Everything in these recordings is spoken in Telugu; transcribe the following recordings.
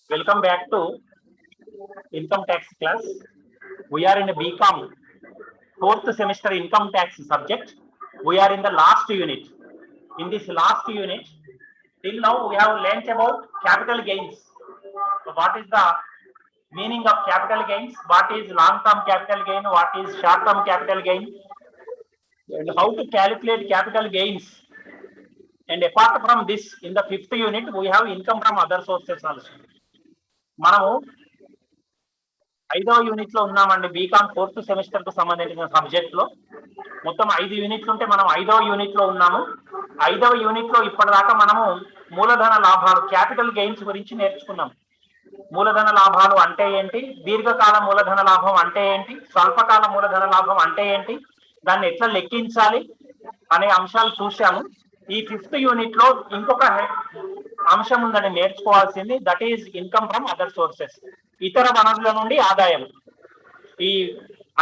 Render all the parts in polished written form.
Welcome back to income tax class. We are in a BCom fourth semester income tax subject. We are in the last unit. In this last unit, till now we have learnt about capital gains. So what is the meaning of capital gains? What is long-term capital gain? What is short-term capital gain? And how to calculate capital gains. And apart from this, in the fifth unit, we have income from other sources also. మనము 5వ యూనిట్ లో ఉన్నామండి. బీకామ్ ఫోర్త్ సెమిస్టర్ కు సంబంధించిన సబ్జెక్ట్ లో మొత్తం 5 యూనిట్లు ఉంటే మనం 5వ యూనిట్ లో ఉన్నాము. 5వ యూనిట్ లో ఇప్పటిదాకా మనము మూలధన లాభాలు క్యాపిటల్ గెయిన్స్ గురించి నేర్చుకున్నాం. మూలధన లాభాలు అంటే ఏంటి, దీర్ఘకాల మూలధన లాభం అంటే ఏంటి, స్వల్పకాల మూలధన లాభం అంటే ఏంటి, దాన్ని ఎట్లా లెక్కించాలి అనే అంశాలు చూశాము. ఈ ఫిఫ్త్ యూనిట్ లో ఇంకొక అంశం ఉందని నేర్చుకోవాల్సింది, that is income from other sources, ఇతర వనరుల నుండి ఆదాయం. ఈ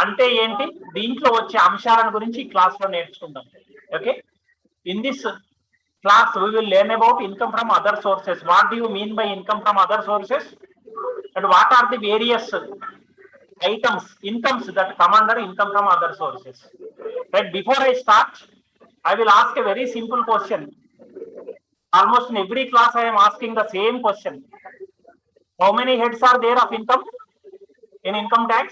అంటే ఏంటి, దీంట్లో వచ్చే అంశాలను గురించి ఈ క్లాస్ లో నేర్చుకుందాం. Okay, in this class we will learn about income from other sources. What do you mean by income from other sources, and what are the various items, incomes that come under income from other sources? Right, before I start, I will ask a very simple question. Almost in every class I am asking the same question. How many heads are there of income in income tax?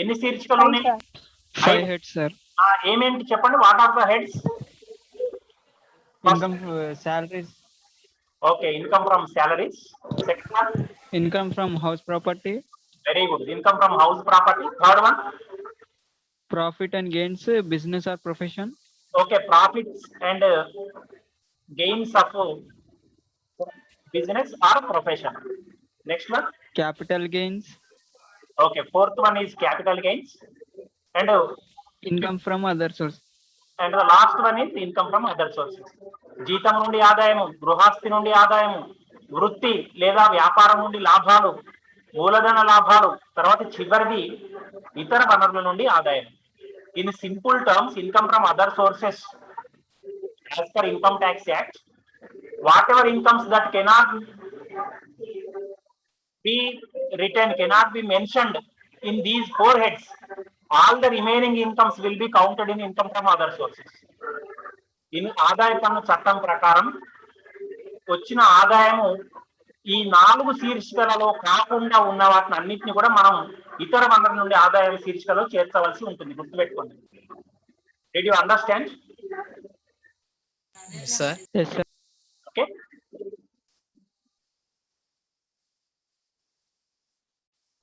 ఎన్ని శీర్షికలు ఉన్నాయి? 5 heads, sir. ఏమేంటి చెప్పండి, what are the heads? Income salaries. Okay, income from salaries. Second one? Income from house property. Very good. Income from house property. Third one? Profit and gains, business or profession. Okay, profits and gains of business or profession. Next one? Capital gains. Okay, fourth one is capital gains. And Income from other sources. and the last one is income from other sources. జీతం నుండి ఆదాయము, గృహస్థి నుండి ఆదాయము, వృత్తి లేదా వ్యాపారం నుండి లాభాలు, మూలధన లాభాలు, తర్వాత చివరిది ఇతర వనరుల నుండి ఆదాయం. In simple terms, income from other sources as per income tax act, whatever incomes that cannot be written, cannot be mentioned in these four heads, all the remaining incomes will be counted in income from other sources. In ఆదాయ పన్ను చట్టం ప్రకారం వచ్చిన ఆదాయము ఈ 4 శీర్షికలలో కాకుండా ఉన్న వాటిని అన్నింటినీ కూడా మనం ఇతర వనరుల నుండి ఆదాయ శీర్షికలో చేర్చవలసి ఉంటుంది. గుర్తుపెట్టుకోండి. Did you understand? Yes, sir. Yes, sir. Okay.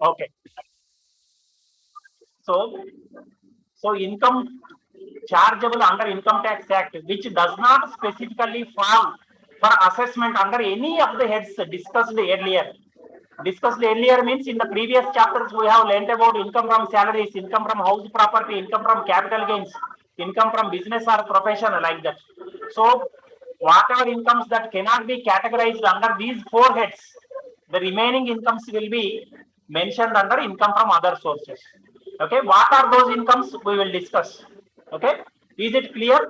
Okay. So income chargeable under Income Tax Act, which does not specifically fall for assessment under any of the heads discussed earlier. Discussed earlier means in the previous chapters we have learnt about income from salaries, income from house property, income from capital gains, income from business or profession, like that. So whatever incomes that cannot be categorized under these four heads, the remaining incomes will be mentioned under income from other sources. Okay, what are those incomes we will discuss. Okay, is it clear,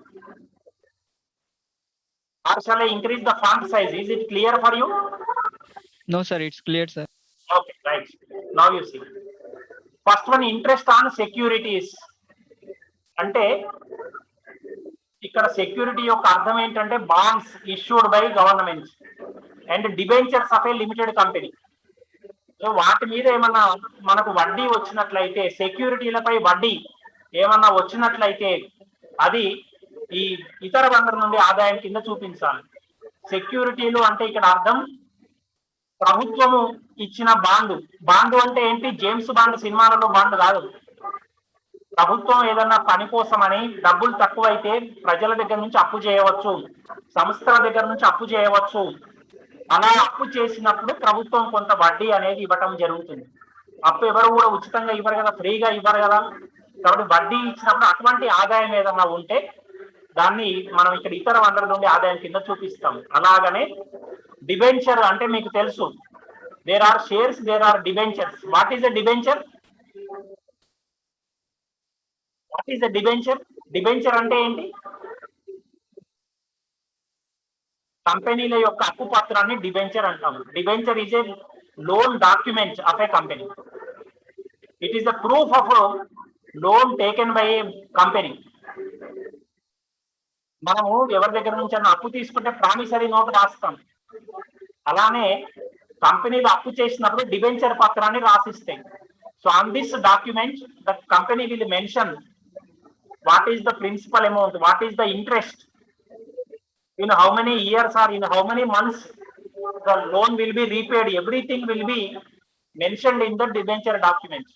or shall I increase the font size? Is it clear for you? No, sir, it's clear, sir. Okay, right. Now you see. First one, interest on securities. అంటే ఇక్కడ సెక్యూరిటీ యొక్క అర్థం ఏంటంటే bonds issued by government and debentures of a limited company. So వాటి మీద ఏమన్నా మనకు వడ్డీ వచ్చినట్లయితే, సెక్యూరిటీలపై వడ్డీ ఏమన్నా వచ్చినట్లయితే అది ఈ ఇతర వనరుల నుండి ఆదాయం కింద చూపించాలి. సెక్యూరిటీలు అంటే ఇక్కడ అర్థం ప్రభుత్వము ఇచ్చిన బాండు. బాండు అంటే ఏంటి? జేమ్స్ బాండ్ సినిమాలలో బాండ్ కాదు. ప్రభుత్వం ఏదన్నా పని కోసమని డబ్బులు తక్కువైతే ప్రజల దగ్గర నుంచి అప్పు చేయవచ్చు, సంస్థల దగ్గర నుంచి అప్పు చేయవచ్చు. అలా అప్పు చేసినప్పుడు ప్రభుత్వం కొంత వడ్డీ అనేది ఇవ్వటం జరుగుతుంది. అప్పు ఎవరు కూడా ఉచితంగా ఇవ్వరు కదా, ఫ్రీగా ఇవ్వరు కదా. కాబట్టి వడ్డీ ఇచ్చినప్పుడు అటువంటి ఆదాయం ఏదన్నా ఉంటే దాన్ని మనం ఇక్కడ ఇతర వనరుల నుండి ఆదాయం కింద చూపిస్తాం. అలాగనే డిబెంచర్ అంటే మీకు తెలుసు, there are shares, there are debentures. What is a debenture? What is a debenture? Debenture అంటే ఏంటి? కంపెనీల యొక్క అప్పు పత్రాన్ని డిబెంచర్ అంటాము. Debenture is a loan document of a company. It is the proof of loan taken by a company. మనము ఎవరి దగ్గర నుంచి అన్న అప్పు తీసుకుంటే ప్రామిసరీ నోట్ రాస్తాం. అలానే కంపెనీలు అప్పు చేసినప్పుడు డిబెంచర్ పత్రాన్ని రాసిస్తాయి. So on this document the company will mention what is the principal amount, what is the interest, in how many years or in how many months the loan will be repaid. Everything will be mentioned in the debenture document.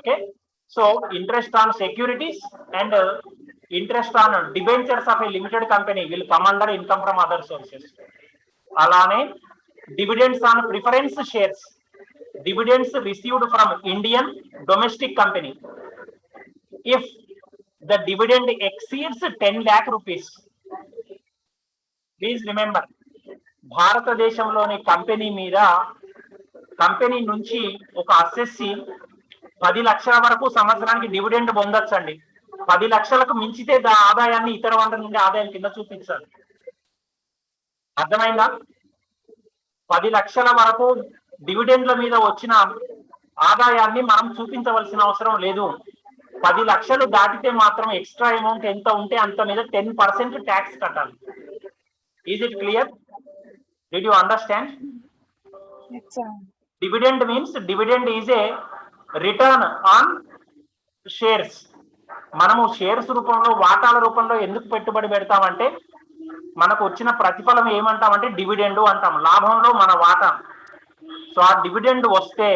Okay, so interest on securities and interest on debentures of a limited company will come under income from other sources. Alane dividends on preference shares, dividends received from Indian domestic company, if the dividend exceeds 10 lakh rupees. Please remember, భారతదేశంలోని కంపెనీ మీద కంపెనీ నుంచి ఒక అసెస్సి 10 లక్షల వరకు సంవత్సరానికి డివిడెండ్ పొందొచ్చండి. 10 లక్షలకు మించితే ఆదాయాన్ని ఇతర వనరుల నుండి ఆదాయం కింద చూపించాలి. అర్థమైందా? 10 లక్షల వరకు డివిడెండ్ల మీద వచ్చిన ఆదాయాన్ని మనం చూపించవలసిన అవసరం లేదు. 10 లక్షలు దాటితే మాత్రం ఎక్స్ట్రా అమౌంట్ ఎంత ఉంటే అంత మీద 10% ట్యాక్స్ కట్టాలి. Is it clear? Did you understand? Dividend means dividend is a return on shares. మనము షేర్స్ రూపంలో వాటాల రూపంలో ఎందుకు పెట్టుబడి పెడతామంటే మనకు వచ్చిన ప్రతిఫలం ఏమంటామంటే డివిడెండ్ అంటాం, లాభంలో మన వాటా. సో ఆ డివిడెండ్ వస్తే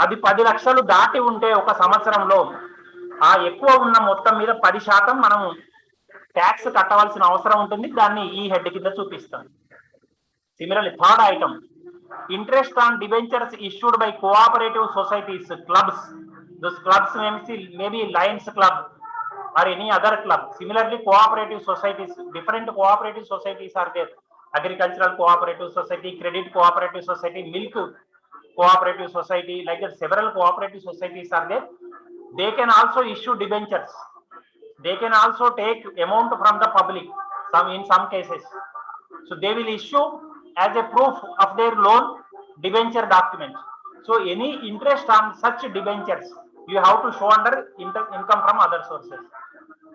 అది 10 లక్షలు దాటి ఉంటే ఒక సంవత్సరంలో ఆ ఎక్కువ ఉన్న మొత్తం మీద 10% మనము ట్యాక్స్ కట్టవలసిన అవసరం ఉంటుంది. దాన్ని ఈ హెడ్ కింద చూపిస్తాం. Similarly third item, interest on debentures issued by cooperative societies, clubs. Those clubs maybe Lions club or any other club. Similarly, cooperative societies, different cooperative societies are there. Agricultural cooperative society, credit cooperative society, milk cooperative society, like that several cooperative societies are there. They can also issue debentures. They can also take amount from the public, in some cases. So they will issue as a proof of their loan debenture document. So any interest on such debentures you have to show under income from other sources.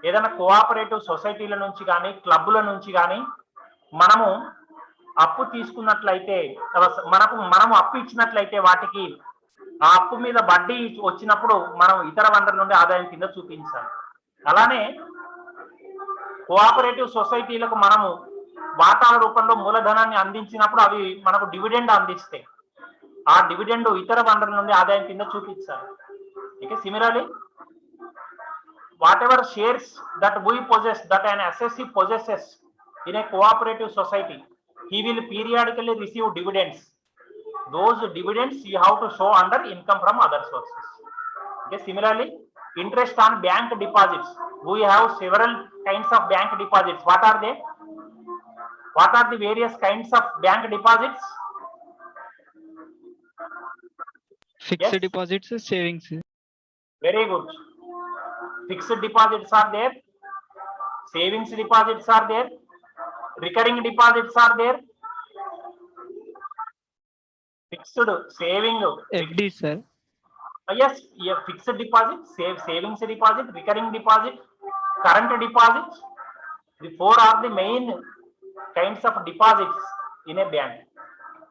ఏదైనా కోఆపరేటివ్ సొసైటీల నుంచి కానీ క్లబ్ల నుంచి కానీ మనము అప్పు తీసుకున్నట్లయితే, మనము అప్పు ఇచ్చినట్లయితే వాటికి ఆ అప్పు మీద వడ్డీ వచ్చినప్పుడు మనం ఇతర వనరుల నుండి ఆదాయం కింద చూపించాలి. అలానే కోఆపరేటివ్ సొసైటీలకు మనము వాటాల రూపంలో మూలధనాన్ని అందించినప్పుడు అవి మనకు డివిడెండ్ అందిస్తాయి. ఆ డివిడెండ్ ఇతర వనరుల నుండి ఆదాయం కింద చూపించాలి. Okay, similarly whatever shares that we possess, that an assessee possesses in a cooperative society, he will periodically receive dividends. Those dividends you have to show under income from other sources. Okay, similarly, interest on bank deposits. We have several kinds of bank deposits. What are they? What are the various kinds of bank deposits? Fixed deposits, savings. Very good. Fixed deposits are there, savings deposits are there, recurring deposits are there. Fixed saving, FD, sir. Yes, fixed deposit, savings deposit, recurring deposit, current deposits. The four are the main kinds of deposits in a bank.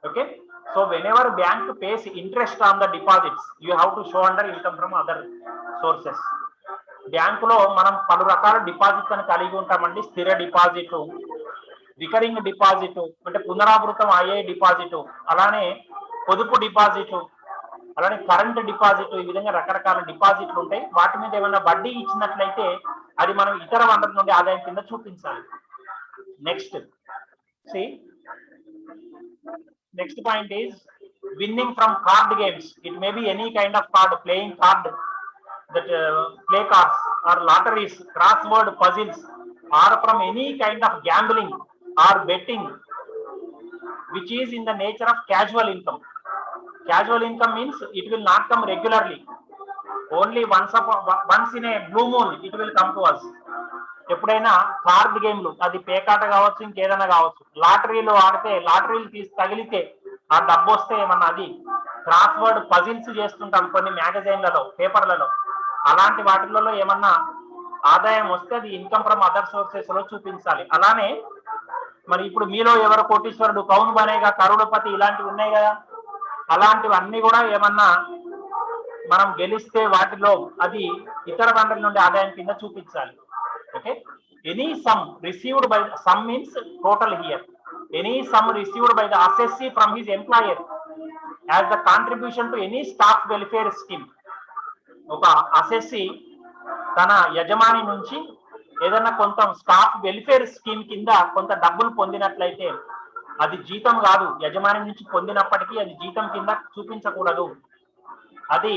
Okay, so whenever bank pays interest on the deposits, you have to show under income from other sources. బ్యాంకులో మనం పలు రకాల డిపాజిట్ అని కలిగి ఉంటామండి. స్థిర డిపాజిట్, రికరింగ్ డిపాజిట్ అంటే పునరావృతం అయ్యే డిపాజిట్, అలానే పొదుపు డిపాజిట్, అలానే కరెంట్ డిపాజిట్. ఈ విధంగా రకరకాల డిపాజిట్లు ఉంటాయి. వాటి మీద ఏమైనా వడ్డీ ఇచ్చినట్లయితే అది మనం ఇతర వనరుల నుండి ఆదాయం కింద చూపించాలి. Next point is winnowing from card games. It may be any kind of card, playing card, that play cards or lotteries, crossword puzzles, or from any kind of gambling or betting which is in the nature of casual income. Casual income means it will not come regularly, only once in a blue moon it will come to us. ఎప్పుడైనా కార్డ్ గేమ్లు, అది పేకాట కావచ్చు, ఇంకేదైనా కావచ్చు, లాటరీలో ఆడితే లాటరీలు తగిలితే ఆ డబ్బు వస్తే ఏమన్నా అది క్రాస్ వర్డ్ పజిల్స్ చేస్తుంటాం కొన్ని మ్యాగజైన్లలో, పేపర్లలో, అలాంటి వాటిలలో ఏమన్నా ఆదాయం వస్తే అది ఇన్కమ్ ఫ్రమ్ అదర్ సోర్సెస్ లో చూపించాలి. అలానే మరి ఇప్పుడు మీలో ఎవరు కోటీశ్వరుడు, కౌన్ బనేగా, కరోడపతి, ఇలాంటివి ఉన్నాయి కదా, అలాంటివన్నీ కూడా ఏమన్నా మనం గెలిస్తే వాటిలో అది ఇతర వనరుల నుండి ఆదాయం కింద చూపించాలి. Okay, any some received by, some means total here, any some received by the assessee from his employer as the contribution to any staff welfare scheme. ఒక అసెస్సీ తన యజమాని నుంచి ఏదైనా కొంత స్టాఫ్ వెల్ఫేర్ స్కీమ్ కింద కొంత డబ్బులు పొందినట్లయితే అది జీతం కాదు, యజమాని నుంచి పొందినప్పటికీ అది జీతం కింద చూపించకూడదు, అది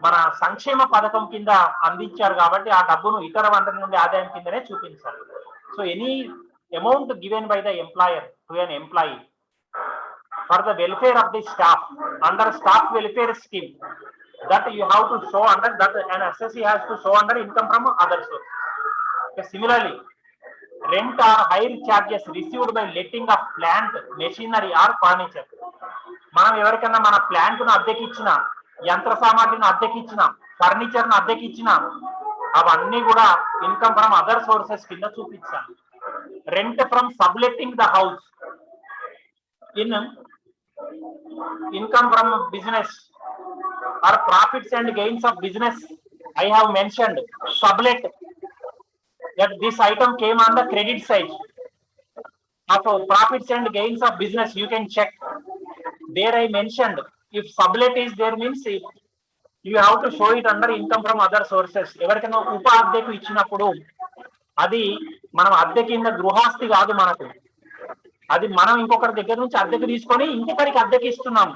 మన సంక్షేమ పథకం కింద అందించారు కాబట్టి ఆ డబ్బును ఇతర వనరుల నుండి ఆదాయం కిందనే చూపించాలి. So any amount given by the employer to N employee for the welfare of the staff under staff welfare scheme, that you have to show under, that an assessee has to show under income from other source. Okay, similarly, rent or hire charges received by letting of plant, machinery or furniture. మనం ఎవరికైనా మన ప్లాంట్ ను అద్దెకి ఇచ్చిన, యంత్ర సామాగ్రిని అద్దెకి ఇచ్చిన, ఫర్నిచర్ ను అద్దెకి ఇచ్చిన, అవన్నీ కూడా ఇన్కమ్ ఫ్రమ్ అదర్ సోర్సెస్ కింద చూపించాలి. Rent from subletting the house, in income from business or profits and gains of business, I have mentioned sublet, that this item came on the credit side of profits and gains of business. You can check there. I mentioned if sublet is there means you have to show it under income from other sources. ఎవరికైనా ఉప అద్దెకు ఇచ్చినప్పుడు అది మనం అద్దె కింద గృహాస్తి కాదు, మనకు అది మనం ఇంకొకరి దగ్గర నుంచి అద్దెకు తీసుకొని ఇంకొకరికి అద్దెకి ఇస్తున్నాం.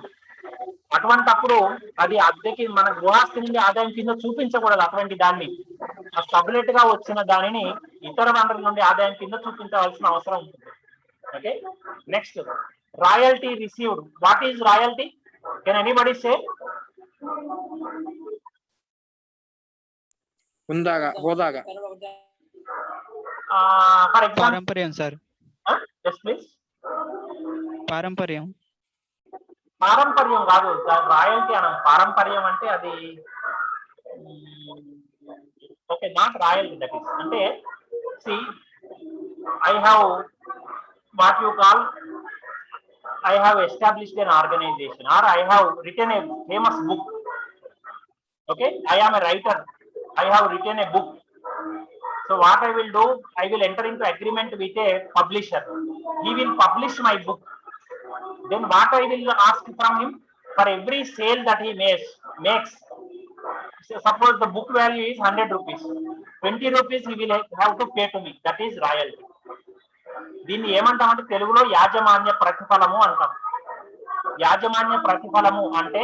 అటువంటప్పుడు అది అద్దెకి మన గృహాస్తి నుండి ఆదాయం కింద చూపించకూడదు. అటువంటి దాన్ని ఆ సబ్లెట్ గా వచ్చిన దానిని ఇతర వనరుల నుండి ఆదాయం కింద చూపించవలసిన అవసరం ఉంటుంది. Okay, next royalty received. What is royalty? Can anybody say? For example పారంపర్యం సార్. Yes please. పారంపర్యం పారంపర్యం కాదు, రాయల్టీ అనం. పారంపర్యం అంటే అది okay, not royalty. That is అంటే see I have what you call, I have established an organization or I have written a famous book. Okay, I am a writer, I have written a book. So what I will do, I will enter into agreement with a publisher. He will publish my book. Then what I will ask from him, for every sale that he makes, so suppose the book value is 100 rupees, 20 rupees he will have to pay to me. That is royalty. దీన్ని ఏమంటామంటే తెలుగులో యాజమాన్య ప్రతిఫలము అంటాం. యాజమాన్య ప్రతిఫలము అంటే,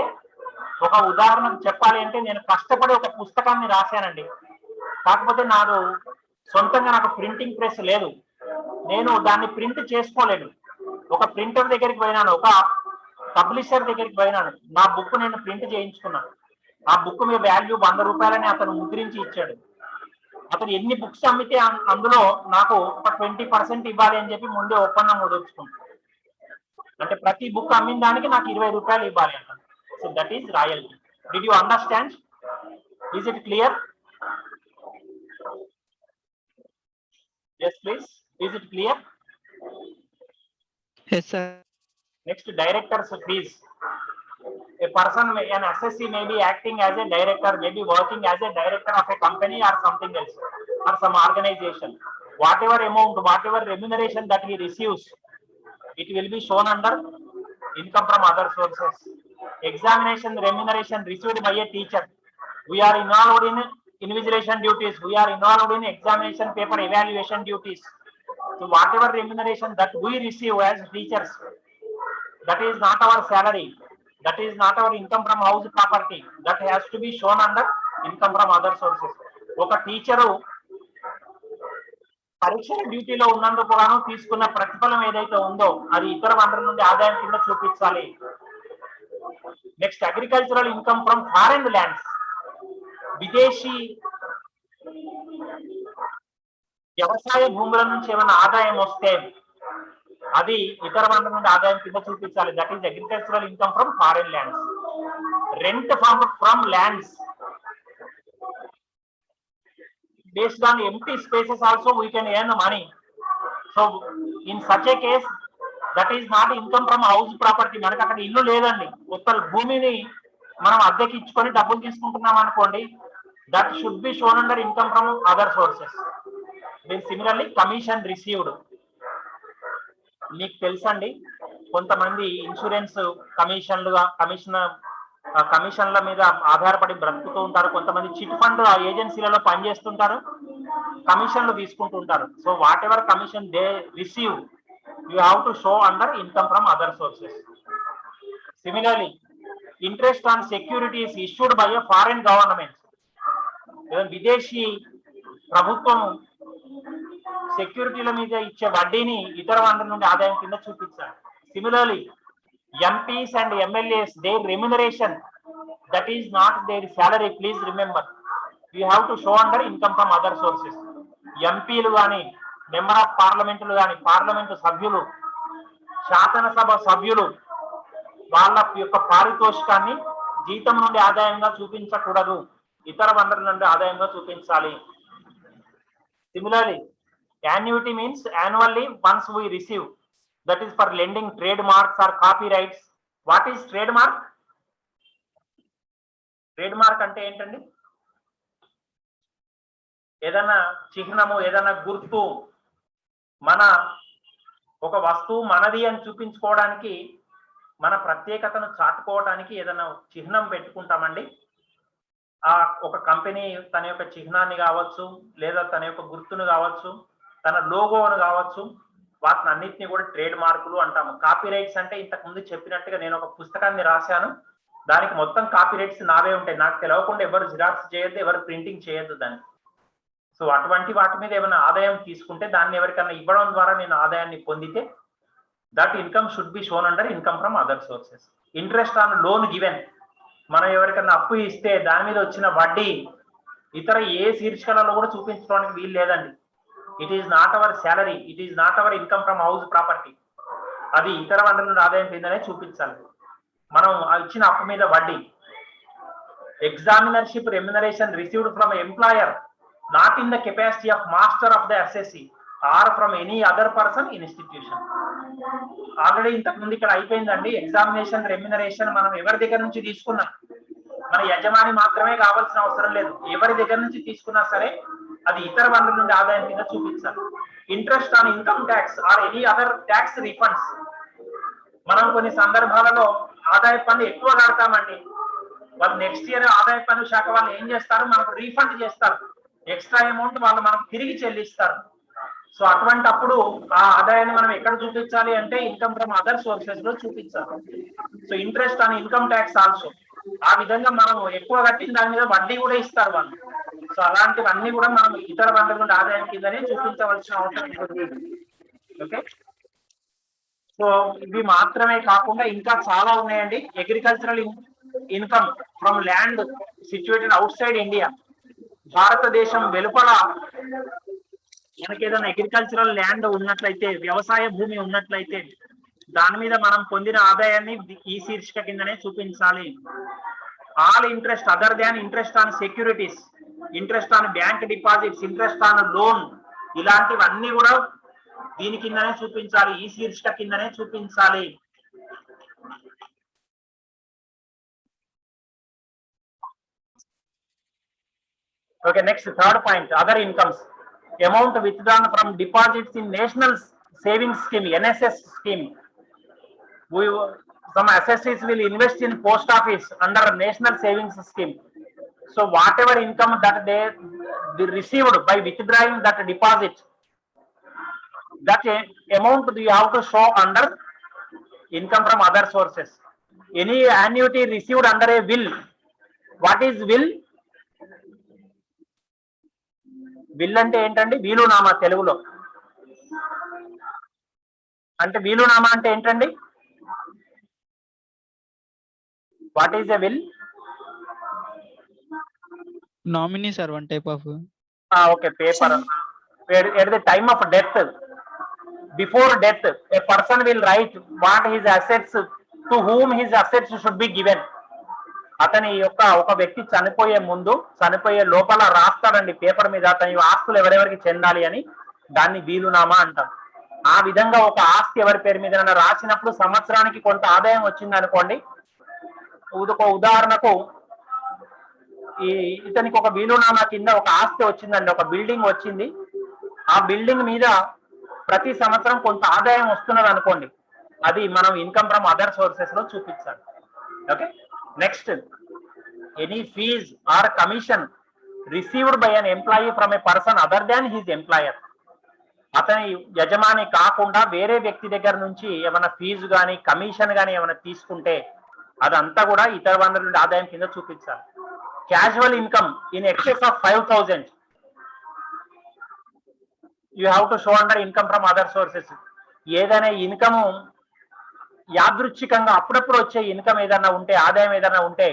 ఒక ఉదాహరణకు చెప్పాలి అంటే, నేను కష్టపడి ఒక పుస్తకాన్ని రాశానండి, కాకపోతే నాకు సొంతంగా నాకు ప్రింటింగ్ ప్రెస్ లేదు, నేను దాన్ని ప్రింట్ చేసుకోలేను. ఒక ప్రింటర్ దగ్గరికి పోయినాను, ఒక పబ్లిషర్ దగ్గరికి పోయినాను, నా బుక్ నేను ప్రింట్ చేయించుకున్నాను. ఆ బుక్ మీద వాల్యూ 100 రూపాయలని అతను ముద్రించి ఇచ్చాడు. అతను ఎన్ని బుక్స్ అమ్మితే అందులో నాకు ఒక 20% ఇవ్వాలి అని చెప్పి ముందే ఒప్పందం కుదుర్చుకున్నాను. అంటే ప్రతి బుక్ అమ్మిన దానికి నాకు 20 రూపాయలు ఇవ్వాలి అంట. So that is royalty. Did you understand? Is it clear? Yes please. Is it clear? yes sir. Next, director's fees. A person, an assessee may be acting as a director, may be working as a director of a company or something else, or some organization. Whatever amount, whatever remuneration that he receives, it will be shown under income from other sources. Examination remuneration received by a teacher. We are involved in invigilation duties. We are involved in examination paper evaluation duties. So whatever remuneration that we receive as teachers, that is not our salary. That is not our income from house property. That has to be shown under income from other sources. ఒక టీచరు పరీక్షల డ్యూటీలో ఉన్నందుకు గాను తీసుకున్న ప్రతిఫలం ఏదైతే ఉందో అది ఇతర వనరుల నుండి ఆదాయం కింద చూపించాలి. Next, agricultural income from foreign lands. విదేశీ వ్యవసాయ భూముల నుంచి ఏమైనా ఆదాయం వస్తే అది ఇతర వనరుల నుండి ఆదాయం కింద చూపించాలి. That is agricultural income from foreign lands. Rent from lands based on empty spaces also we can earn money. So in such a case that is not income from house property. మనకు అక్కడ ఇల్లు లేదండి, కొత్త భూమిని మనం అద్దెకి ఇచ్చుకొని డబ్బులు తీసుకుంటున్నాం అనుకోండి, that should be shown under income from other sources. Then similarly commission received. మీకు తెలుసండి, కొంతమంది ఇన్సూరెన్స్ కమిషన్ల మీద ఆధారపడి బ్రతుకుతూ ఉంటారు. కొంతమంది చిట్ ఫండ్ ఏజెన్సీలలో పనిచేస్తుంటారు, కమిషన్లు తీసుకుంటుంటారు. So whatever commission they receive, you have to show under income from other sources. Similarly interest on securities issued by a foreign government. విదేశీ ప్రభుత్వం సెక్యూరిటీల మీద ఇచ్చే వడ్డీని ఇతర వనరుల నుండి ఆదాయం కింద చూపించాలి. Similarly MPs and MLAs, their remuneration, that is not their salary, please remember. You have to show under income from other sources. ఎంపీలు కానీ, మెంబర్ ఆఫ్ పార్లమెంటులు కానీ, పార్లమెంటు సభ్యులు, శాసనసభ సభ్యులు వాళ్ళ యొక్క పారితోషికాన్ని జీతం నుండి ఆదాయంగా చూపించకూడదు, ఇతర వనరుల నుండి ఆదాయంగా చూపించాలి. Similarly, annuity means annually once we receive. That is for lending trademarks or copyrights. What is trademark? Trademark అంటే ఏంటండి? ఏదైనా చిహ్నము, ఏదైనా గుర్తు, మన ఒక వస్తువు మనది అని చూపించుకోవడానికి, మన ప్రత్యేకతను చాటుకోవడానికి ఏదైనా చిహ్నం పెట్టుకుంటామండి. ఆ ఒక కంపెనీ తన యొక్క చిహ్నాన్ని కావచ్చు, లేదా తన యొక్క గుర్తును కావచ్చు, తన లోగోను కావచ్చు, వాటిని అన్నిటిని కూడా ట్రేడ్ మార్కులు అంటాము. కాపీ రైట్స్ అంటే ఇంతకు ముందు చెప్పినట్టుగా నేను ఒక పుస్తకాన్ని రాశాను, దానికి మొత్తం కాపీ రైట్స్ నావే ఉంటాయి, నాకు తెలియకుండా ఎవరు జిరాక్స్ చేయొద్దు, ఎవరు ప్రింటింగ్ చేయొద్దు దాన్ని. సో అటువంటి వాటి మీద ఏమైనా ఆదాయం తీసుకుంటే దాన్ని ఎవరికైనా ఇవ్వడం ద్వారా నేను ఆదాయాన్ని పొందితే, that income should be shown under income from other sources. Interest on loan given, మనం ఎవరికైనా అప్పు ఇస్తే దాని మీద వచ్చిన వడ్డీ ఇతర ఏ శీర్షికలలో కూడా చూపించడానికి వీలు లేదండి. It is not our salary, it is not our income from house property. అది ఇతర వనరుల నుండి ఆదాయం కిందనే చూపించాలి. మనం ఇచ్చిన అప్పు మీద వడ్డీ. Examinership remuneration received from employer not in the capacity of master of the assessee or from any other person institution. Already ఇంతకు ముందు ఇక్కడ అయిపోయిందండి. ఎగ్జామినేషన్ రెమ్యునరేషన్ మనం ఎవరి దగ్గర నుంచి తీసుకున్నాం, మన యజమాని మాత్రమే కావాల్సిన అవసరం లేదు, ఎవరి దగ్గర నుంచి తీసుకున్నా సరే అది ఇతర వనరుల నుండి ఆదాయం కింద చూపించాలి. Interest on income tax or any other tax refunds. మనం కొన్ని సందర్భాలలో ఆదాయ పన్ను ఎక్కువ కడతామండి, వాళ్ళు నెక్స్ట్ ఇయర్ ఆదాయ పన్ను శాఖ వాళ్ళు ఏం చేస్తారు, మనకు రీఫండ్ చేస్తారు, ఎక్స్ట్రా అమౌంట్ వాళ్ళు మనకు తిరిగి చెల్లిస్తారు. సో అటువంటి అప్పుడు ఆ ఆదాయాన్ని మనం ఎక్కడ చూపించాలి అంటే ఇన్కమ్ ఫ్రమ్ అదర్ సోర్సెస్ లో చూపించాలి. So interest on income tax also. ఆ విధంగా మనం ఎక్కువ కట్టిన దాని మీద వడ్డీ కూడా ఇస్తారు వాళ్ళు. సో అలాంటివన్నీ కూడా మనం ఇతర వనరుల నుండి ఆదాయం కిందనే చూపించవలసిన అవసరం ఉంది. ఓకే, సో ఇవి మాత్రమే కాకుండా ఇంకా చాలా ఉన్నాయండి. Agricultural income from land situated out side India. భారతదేశం వెలుపల మనకి ఏదైనా అగ్రికల్చరల్ ల్యాండ్ ఉన్నట్లయితే, వ్యవసాయ భూమి ఉన్నట్లయితే దాని మీద మనం పొందిన ఆదాయాన్ని ఈ శీర్షిక కిందనే చూపించాలి. All interest other than interest on securities, interest on bank deposits, interest on loan, ఇలాంటివన్నీ కూడా దీని కిందనే చూపించాలి, ఈ శీర్షిక కిందనే చూపించాలి. Okay, next third point, other incomes. Amount withdrawn from deposits in national savings scheme, NSS scheme. Some assessees will invest in post office under national savings scheme. So whatever income that they received by withdrawing that deposit, that amount you have to show under income from other sources. Any annuity received under a will. What is will? Will అంటే ఏంటండి? వీలునామా తెలుగులో. అంటే వీలునామా అంటే ఏంటండి? What is a will? Nominee sir, one type of. Okay, paper at the time of death, before death, a person will write what his assets, to whom his assets should be given. అతని యొక్క ఒక వ్యక్తి చనిపోయే ముందు, చనిపోయే లోపల రాస్తాడండి పేపర్ మీద అతని ఆస్తులు ఎవరెవరికి చెందాలి అని. దాన్ని వీలునామా అంటాం. ఆ విధంగా ఒక ఆస్తి ఎవరి పేరు మీద రాసినప్పుడు సంవత్సరానికి కొంత ఆదాయం వచ్చింది అనుకోండి. ఉదాహరణకు ఇతనికి ఒక వీలునామా కింద ఒక ఆస్తి వచ్చిందండి, ఒక బిల్డింగ్ వచ్చింది. ఆ బిల్డింగ్ మీద ప్రతి సంవత్సరం కొంత ఆదాయం వస్తున్నది అనుకోండి, అది మనం ఇన్కమ్ ఫ్రమ్ అదర్ సోర్సెస్ లో చూపించాలి. Okay, next, any fees or commission received by an employee from a person other than his employer. అతని యజమాని కాకుండా వేరే వ్యక్తి దగ్గర నుంచి ఏమైనా ఫీజు కానీ కమిషన్ కానీ ఏమైనా తీసుకుంటే అదంతా కూడా ఇతర వనరుల నుండి ఆదాయం కింద చూపించాలి. Casual income in excess of 5,000 you have to show under income from other sources. ఏదైనా ఇన్కమ్ యాదృచ్ఛికంగా అప్పుడప్పుడు వచ్చే ఇన్కమ్ ఏదైనా ఉంటే, ఆదాయం ఏదైనా ఉంటే,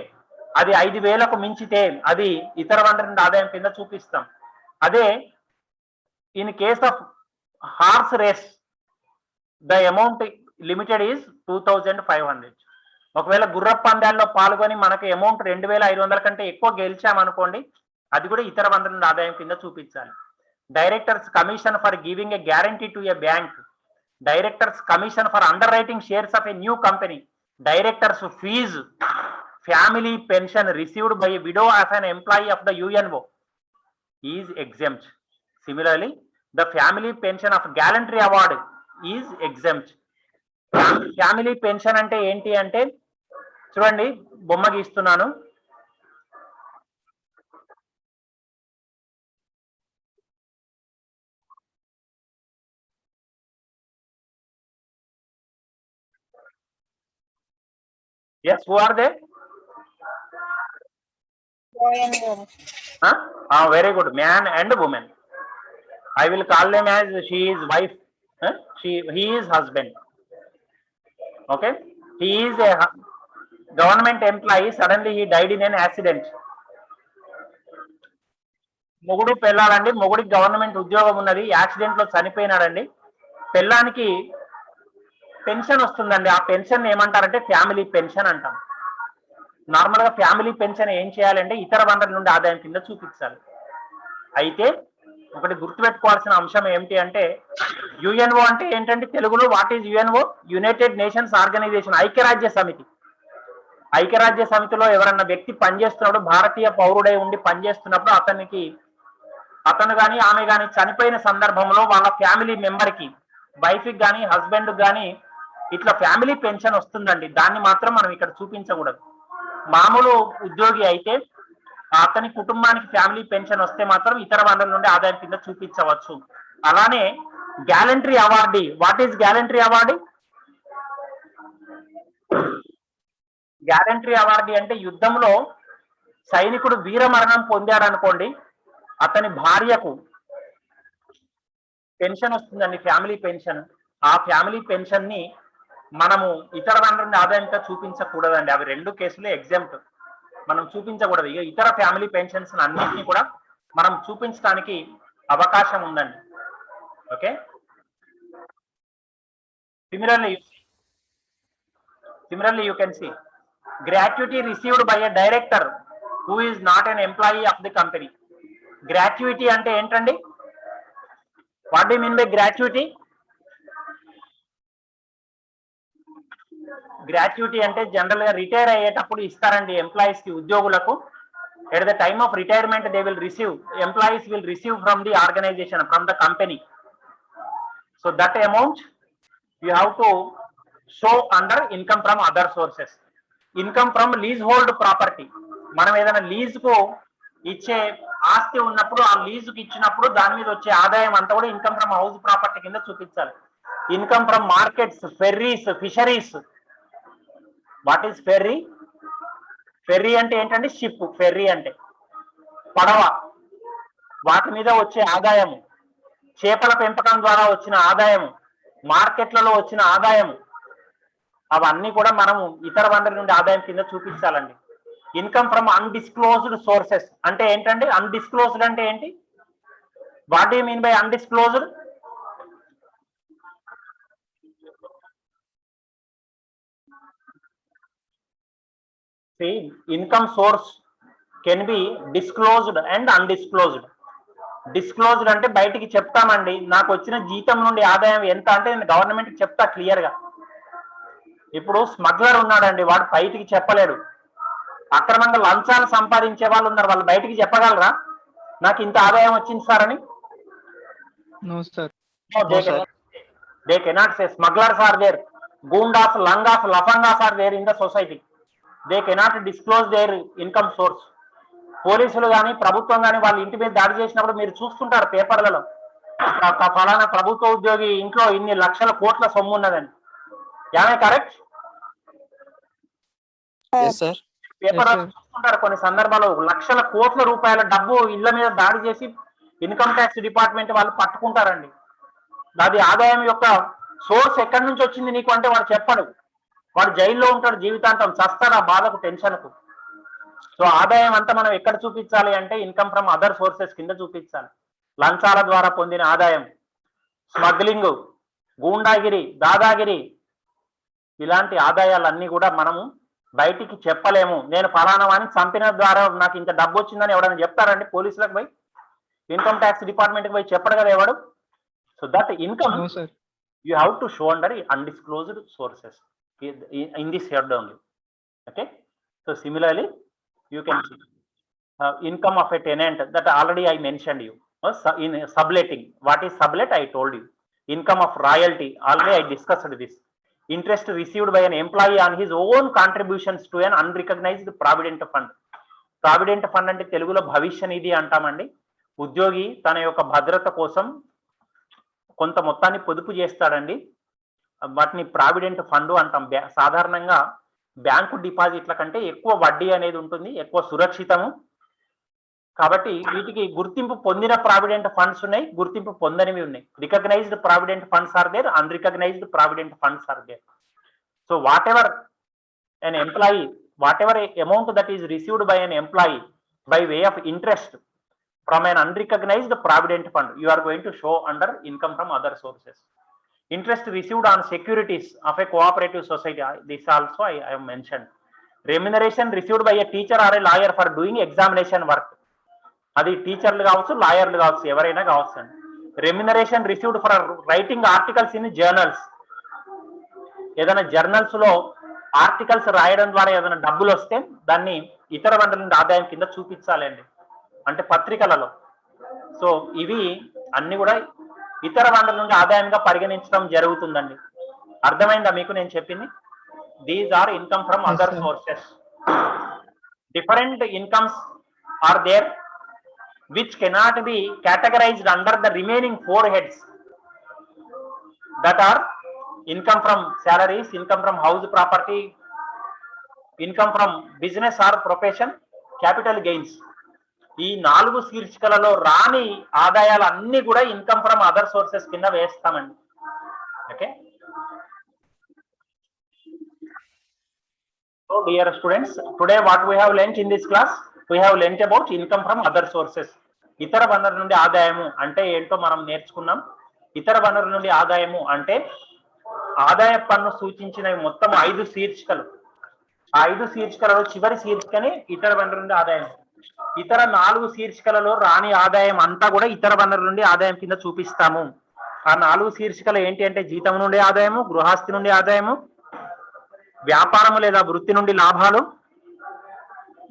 అది 5,000కు మించితే అది ఇతర వనరుల నుండి ఆదాయం కింద చూపిస్తాం. అదే in case of horse race the amount limited is 2,500. ఒకవేళ గుర్ర పందాల్లో పాల్గొని మనకు అమౌంట్ 2,500 కంటే ఎక్కువ గెలిచామనుకోండి, అది కూడా ఇతర వనరుల నుండి ఆదాయం కింద చూపించాలి. Directors commission for giving a guarantee to a bank, directors commission for underwriting shares of a new company, directors fees, family pension received by widow of an employee of the UNO is exempt. Similarly the family pension of gallantry award is exempt. Family pension అంటే ఏంటి అంటే, చూడండి బొమ్మ గీస్తున్నాను. Yes, who are they? Boy and girl. Very good. Man and woman. I will call them as she is wife. He is husband. Okay. He is a government employee. Suddenly he died in an accident. మొగుడు పెళ్ళాలండి, మొగుడికి గవర్నమెంట్ ఉద్యోగం ఉన్నది, యాక్సిడెంట్ లో చనిపోయినాడండి. పెళ్ళానికి పెన్షన్ వస్తుందండి. ఆ పెన్షన్ ఏమంటారంటే ఫ్యామిలీ పెన్షన్ అంటాం. నార్మల్ గా ఫ్యామిలీ పెన్షన్ ఏం చేయాలంటే ఇతర వనరుల నుండి ఆదాయం కింద చూపించాలి. అయితే ఒకటి గుర్తుపెట్టుకోవాల్సిన అంశం ఏమిటి అంటే, యుఎన్ఓ అంటే ఏంటంటే తెలుగులో what is UNO? United Nations Organization, ఐక్యరాజ్య సమితి. ఐక్యరాజ్య సమితిలో ఎవరన్నా వ్యక్తి పనిచేస్తున్నప్పుడు, భారతీయ పౌరుడై ఉండి పనిచేస్తున్నప్పుడు అతను కానీ ఆమె కానీ చనిపోయిన సందర్భంలో వాళ్ళ ఫ్యామిలీ మెంబర్ కి, వైఫ్ కి కానీ హస్బెండ్ కానీ ఇట్లా ఫ్యామిలీ పెన్షన్ వస్తుందండి. దాన్ని మాత్రం మనం ఇక్కడ చూపించకూడదు. మామూలు ఉద్యోగి అయితే అతని కుటుంబానికి ఫ్యామిలీ పెన్షన్ వస్తే మాత్రం ఇతర వనరుల నుండి ఆదాయం కింద చూపించవచ్చు. అలానే gallantry awardee, what is gallantry awardee? Gallantry awardee అంటే యుద్ధంలో సైనికుడు వీరమరణం పొందాడనుకోండి, అతని భార్యకు పెన్షన్ వస్తుందండి, ఫ్యామిలీ పెన్షన్. ఆ ఫ్యామిలీ పెన్షన్ ని మనము ఇతర వనరుల ఆదాయంగా చూపించకూడదండి. అవి రెండు కేసులు ఎగ్జామ్ట్, మనం చూపించకూడదు. ఇక ఇతర ఫ్యామిలీ పెన్షన్స్ అన్నింటినీ కూడా మనం చూపించడానికి అవకాశం ఉందండి. Okay, similarly you can see gratuity received by a director who is not an employee of the company. Gratuity అంటే ఏంటండి? What do you mean by gratuity? Gratuity అంటే జనరల్ గా రిటైర్ అయ్యేటప్పుడు ఇస్తారండి ఎంప్లాయీస్ కి, ఉద్యోగులకు. At the time of retirement they will receive, employees will receive from the organization, from the company. So that amount you have to show under income from other sources. Income from lease hold property, మనం ఏదైనా లీజ్ కు ఇచ్చే ఆస్తి ఉన్నప్పుడు, ఆ లీజుకి ఇచ్చినప్పుడు దాని మీద వచ్చే ఆదాయం అంతా కూడా ఇన్కమ్ ఫ్రమ్ హౌస్ ప్రాపర్టీ కింద చూపించాలి. Income from markets, Ferris, fisheries. What is ferry? Ferry అంటే ఏంటంటే షిప్. ఫెర్రీ అంటే పడవ. వాటి మీద వచ్చే ఆదాయము, చేపల పెంపకం ద్వారా వచ్చిన ఆదాయము, మార్కెట్లలో వచ్చిన ఆదాయము, అవన్నీ కూడా మనము ఇతర వనరుల నుండి ఆదాయం కింద చూపించాలండి. ఇన్కమ్ ఫ్రమ్ అన్డిస్క్లోజ్డ్ సోర్సెస్ అంటే ఏంటండి? అన్డిస్క్లోజ్డ్ అంటే ఏంటి? What do you mean by undisclosed? See, income source can be disclosed and undisclosed. Disclosed అంటే బయటికి చెప్తామండి, నాకు వచ్చిన జీతం నుండి ఆదాయం ఎంత అంటే నేను గవర్నమెంట్కి చెప్తా క్లియర్గా. ఇప్పుడు స్మగ్లర్ ఉన్నాడండి, వాడు బయటికి చెప్పలేడు. అక్రమంగా లంచాలు సంపాదించే వాళ్ళు ఉన్నారు, వాళ్ళు బయటికి చెప్పగలరా నాకు ఇంత ఆదాయం వచ్చింది సార్ అని? No, sir. They cannot say. Smugglers are there, goondas, langas, lafangas are there in the society. They cannot disclose their income source. పోలీసులు కానీ ప్రభుత్వం కానీ వాళ్ళ ఇంటి మీద దాడి చేసినప్పుడు మీరు చూస్తుంటారు పేపర్లలో, ఫలానా ప్రభుత్వ ఉద్యోగి ఇంట్లో ఇన్ని లక్షల కోట్ల సొమ్ము ఉన్నదని. యామే కరెక్ట్? పేపర్ చూస్తుంటారు కొన్ని సందర్భాల్లో లక్షల కోట్ల రూపాయల డబ్బు ఇళ్ల మీద దాడి చేసి ఇన్కమ్ ట్యాక్స్ డిపార్ట్మెంట్ వాళ్ళు పట్టుకుంటారండి. అది ఆదాయం యొక్క సోర్స్ ఎక్కడి నుంచి వచ్చింది నీకు అంటే వాడు చెప్పడు, వాడు జైల్లో ఉంటాడు జీవితాంతం, చస్తాడు ఆ బాధకు టెన్షన్కు. సో ఆదాయం అంతా మనం ఎక్కడ చూపించాలి అంటే ఇన్కమ్ ఫ్రమ్ అదర్ సోర్సెస్ కింద చూపించాలి. లంచాల ద్వారా పొందిన ఆదాయం, స్మగ్లింగ్, గూండాగిరి, దాదాగిరి, ఇలాంటి ఆదాయాలన్నీ కూడా మనము బయటికి చెప్పలేము. నేను ఫలానా అని చంపిన ద్వారా నాకు ఇంత డబ్బు వచ్చిందని ఎవరైనా చెప్తారండి పోలీసులకు పోయి? ఇన్కమ్ ట్యాక్స్ డిపార్ట్మెంట్కి పోయి చెప్పడు కదా ఎవడు. So that income you have to show under undisclosed sources in this head only. Okay, so similarly you can see income of a tenant, that already I mentioned you. In subletting, what is sublet I told you. Income of royalty, already I discussed this. Interest received by an employee on his own contributions to an unrecognized provident fund. Provident fund అంటే తెలుగులో భవిష్య నిధి అంటామండి. ఉద్యోగి తన యొక్క భద్రత కోసం కొంత మొత్తాన్ని పొదుపు చేస్తాడండి, వాటిని ప్రావిడెంట్ ఫండ్ అంటాం. సాధారణంగా బ్యాంకు డిపాజిట్ల కంటే ఎక్కువ వడ్డీ అనేది ఉంటుంది, ఎక్కువ సురక్షితము. కాబట్టి వీటికి గుర్తింపు పొందిన ప్రావిడెంట్ ఫండ్స్ ఉన్నాయి, గుర్తింపు పొందనివి ఉన్నాయి. Recognised provident funds are there, unrecognised provident funds are there. So whatever an employee, whatever amount that is received by an employee by way of interest from an unrecognized provident fund, you are going to show under income from other sources. Interest received on securities of a cooperative society, this also I have mentioned. Remuneration received by a teacher or a lawyer for doing examination work, అది టీచర్లు కావచ్చు, లాయర్లు కావచ్చు, ఎవరైనా కావచ్చు. Remuneration received for writing articles in journals, ఏదైనా జర్నల్స్ లో ఆర్టికల్స్ రాయడం ద్వారా ఏదైనా డబ్బులు వస్తే దాన్ని ఇతర వనరుల నుండి ఆదాయం కింద చూపించాలండి, అంటే పత్రికలలో. సో ఇవి అన్ని కూడా ఇతర వనరుల నుండి ఆదాయంగా పరిగణించడం జరుగుతుందండి. అర్థమైందా మీకు నేను చెప్పింది? These are income from other sources. Different incomes are there which cannot be categorized under the remaining 4 heads, that are income from salaries, income from house property, income from business or profession, capital gains. ఈ 4 శీర్షికలలో రాని ఆదాయాలు అన్ని కూడా ఇన్కమ్ ఫ్రమ్ అదర్ సోర్సెస్ కింద వేస్తామండి. Okay, so dear students, today what we have learned in this class, we have learnt about income from other sources. ఇతర వనరుల నుండి ఆదాయము అంటే ఏంటో మనం నేర్చుకున్నాం. ఇతర వనరుల నుండి ఆదాయము అంటే ఆదాయ పన్ను సూచించినవి మొత్తం 5 శీర్షికలు. ఆ 5 శీర్షికలలో చివరి శీర్షికనే ఇతర వనరుల నుండి ఆదాయం. ఇతర 4 శీర్షికలలో రాని ఆదాయం అంతా కూడా ఇతర వనరుల నుండి ఆదాయం కింద చూపిస్తాము. ఆ 4 శీర్షికలు ఏంటి అంటే జీతం నుండి ఆదాయము, గృహస్థి నుండి ఆదాయము, వ్యాపారము లేదా వృత్తి నుండి లాభాలు,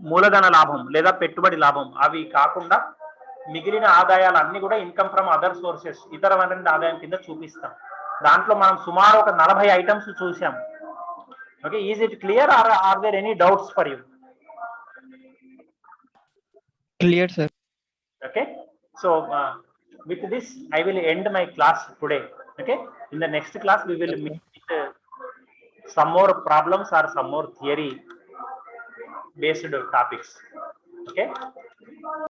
మూలధన లాభం లేదా పెట్టుబడి లాభం. అవి కాకుండా మిగిలిన ఆదాయాలు అన్ని కూడా ఇన్కమ్ ఫ్రమ్ అదర్ సోర్సెస్, ఇతర వనరుల ఆదాయం కింద చూపిస్తాం. దాంట్లో మనం సుమారు ఒక 40 ఐటమ్స్ చూసాం. Okay, is it clear are there any doubts for you? Clear, sir. Okay, so with this I will end my class today. Okay, in the next class we will meet with some more problems or some more theory based topics. Okay.